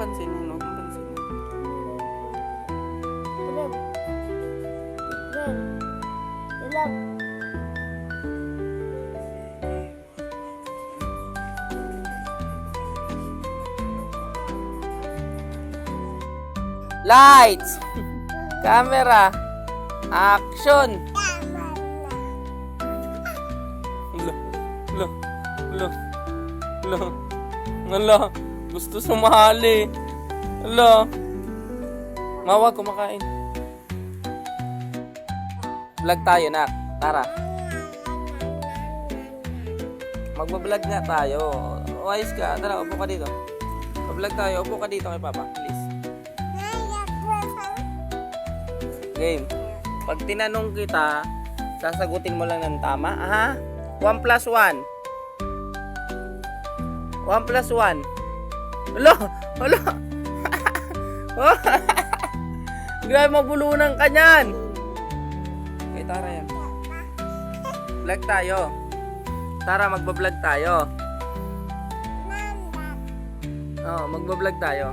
pansinin, huwag mong pansinin. Ilan. Ilan. Ilan. Lights! Camera! Action! Lo, lo, lo, lo, lo, gusto sumali. Lo, mawag kumakain. Vlog tayo, nak. Tara. Magbablog nga tayo. O, ayos ka. Tara, upo ka dito. Mag-vlog tayo. Upo ka dito kay Papa. Please. Game. Pag tinanong kita, sasagutin mo lang ng tama. Aha. 1 plus 1. 1 plus 1. Alo! Alo! Grabe, mabulunan ka niyan. Okay, Tara yan. Vlog tayo. Tara, magbablog tayo. Oo, magbablog tayo.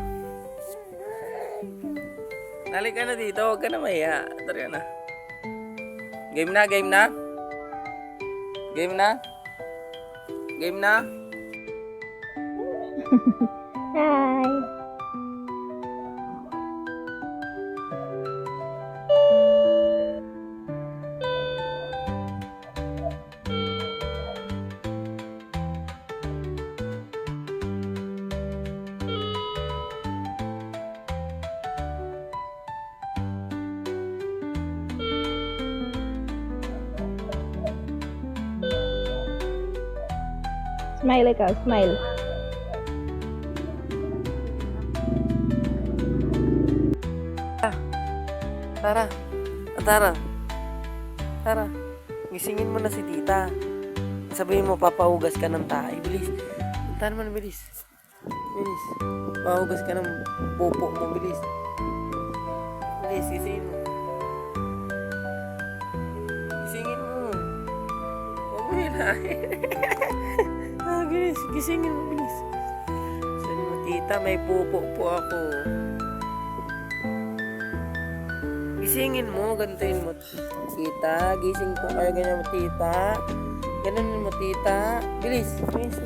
Nalik ka na dito, huwag ka na mahiya. Tara na. Game na, game na. Game na. Game na. Hi. Smile ikaw, smile. Tara. Tara. Tara. Gisingin mo na si tita. Sabihin mo, papahugas ka ng tae. Bilis. Tara mo na, bilis. Bilis. Pahugas ka ng pupo mo, bilis. Bilis, gisingin mo. Gisingin mo. Huwag mo hilahin. Bilis. Gisingin mo, bilis. Sabi mo, tita, may pupo po ako. Gisingin mo, gantuin mo. Tita, gising po kayo, ganyan mo, tita. Ganun mo, tita. Bilis. Bilis.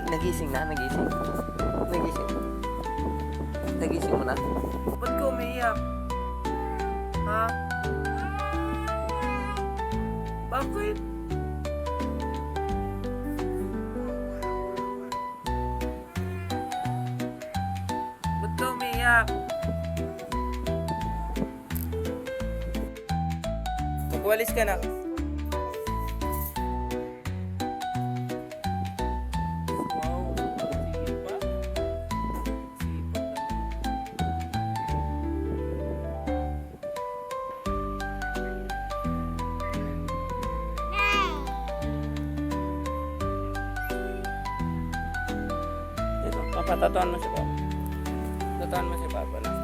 Nagising na, nagising. Nagising. Nagising mo na. Ba't ka umiiyak? Ha? Bakit? Ba't ka umiiyak? Magwalis ka na. Wow, sige pa. Sipag naman. Ito, papatatuan mo si Papa. Tatuan mo si Papa na.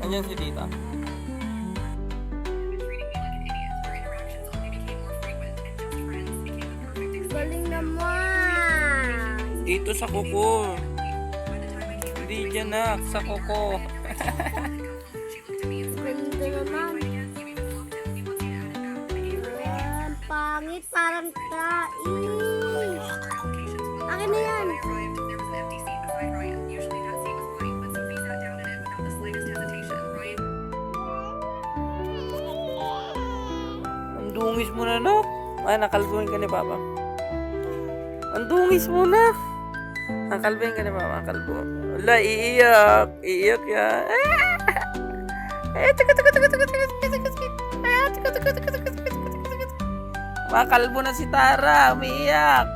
Andiyan si tita. Galing naman. Dito sa kuko. Hindi dyan na, sa kuko. Ganda naman. Ang pangit, parang tais. Akin na yan. Ang dungis mo na, no? Ay, nakalbuhin ka ni Papa. Ang dungis mo na. Ang kalbing ka na ba? Ang kalbo. Wala, iiyak. Iiyak yan. Makalbo na si Tara. Umiiyak.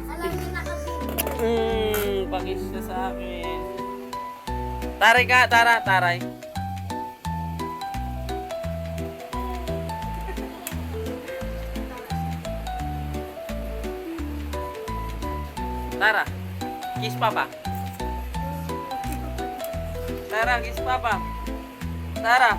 Alam niyo na kasi. Pakis siya sa akin. Taray ka, Tara, taray. Tara, kiss papa. Tara, kiss papa. Tara.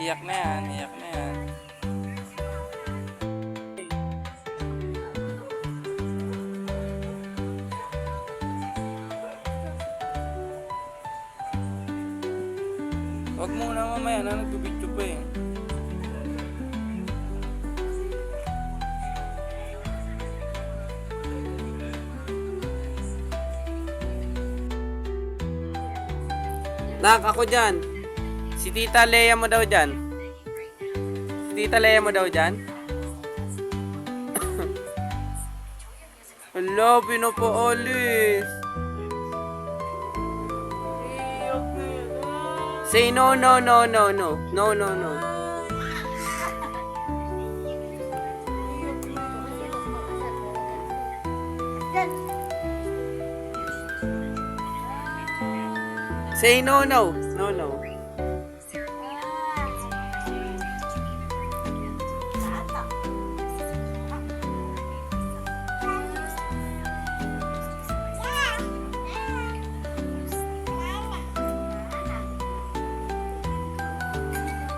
Iyak na yan, iyak na yan. Huwag muna mamaya na nagbibidyo pa eh. Nak, ako dyan. Si Tita Lea mo daw dyan. Si Tita Lea mo daw dyan. Hello, pinapaalis. Say no, no, no, no, no. No, no, no. Say no, no. No, no.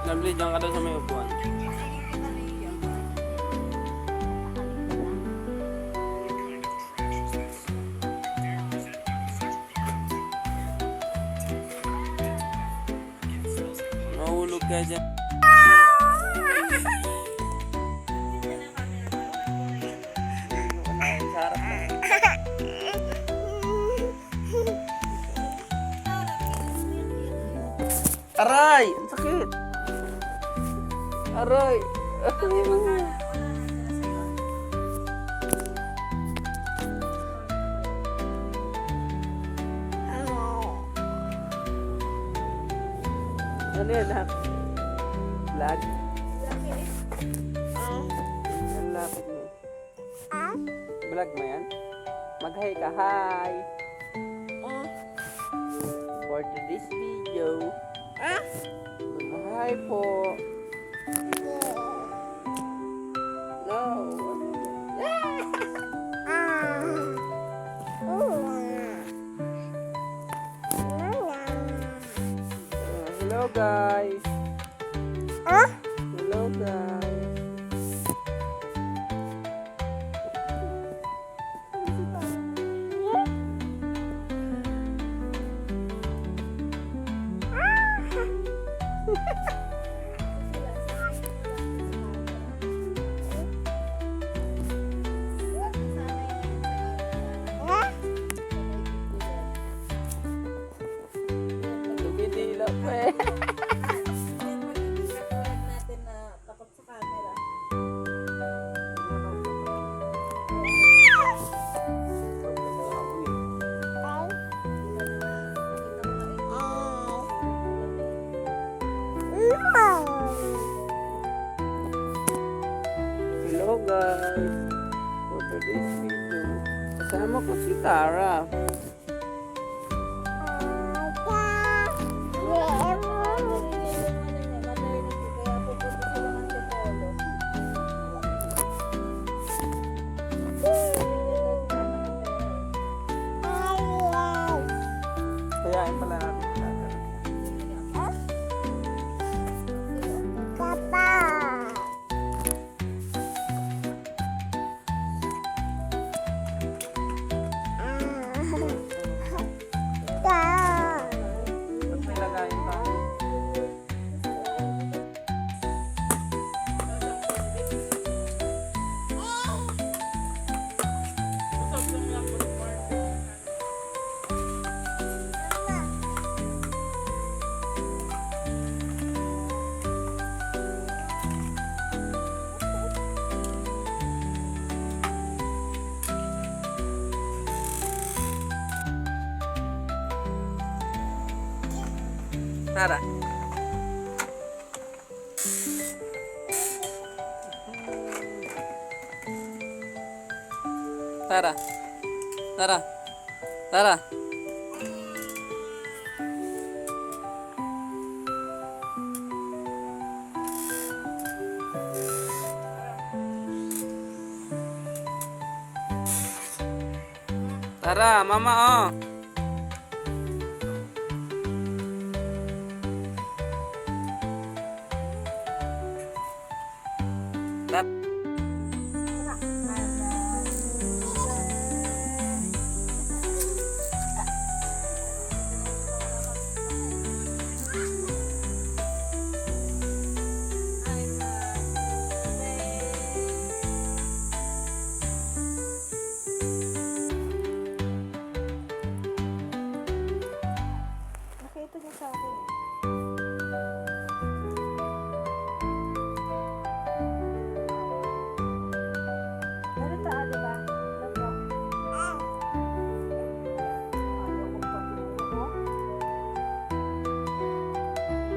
Lovely, dyan ka daw sa may upuan. Mahulog ka dyan. Sarap na. Aray! Ang sakit! Aray! Ano yan, ha? Vlog? Ang lapit mo. Vlog mo yan? Mag-hi ka, hi! For today's video, mag-hi po! No! Hello guys! Hello guys! Dumidila pa eh. natin na takot sa camera. Hello guys! For today's video, kasama ko si Tara. Pagkain pala natin. Papa. Ba't may lagayin pa? Tara. Tara. Tara. Tara. Tara, mama oh. Nakita niya sa akin. Meron ta, di ba? Ano po? Ayaw mo pa mo.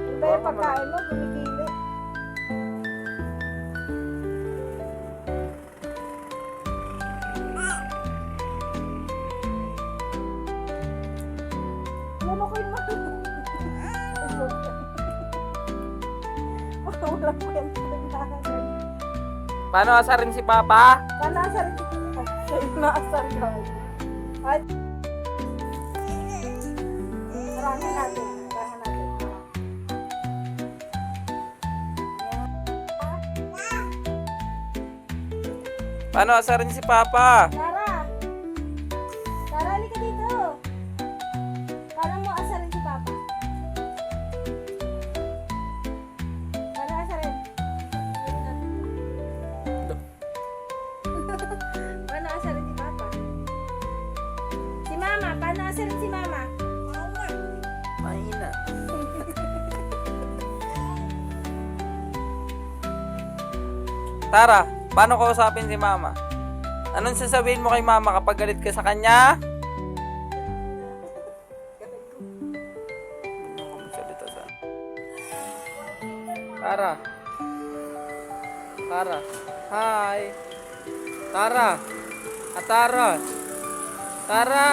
Iba yung pagkain mo, gumigili. Ano ko yung walang kwento na. Paano asarin si Papa? Panasar ito. Naasar ka. Ay. Rangan natin. Rangan natin. Paano asarin si Papa? Tara! Tara, halika dito. Paano mo asarin si Papa? Paano asarin? Paano asarin si Papa? Si Mama, paano asarin si Mama? Mahina. Tara, paano kausapin si Mama? Anong sasabihin mo kay Mama kapag galit ka sa kanya? Tara. Tara. Hi. Tara. Tara. Tara.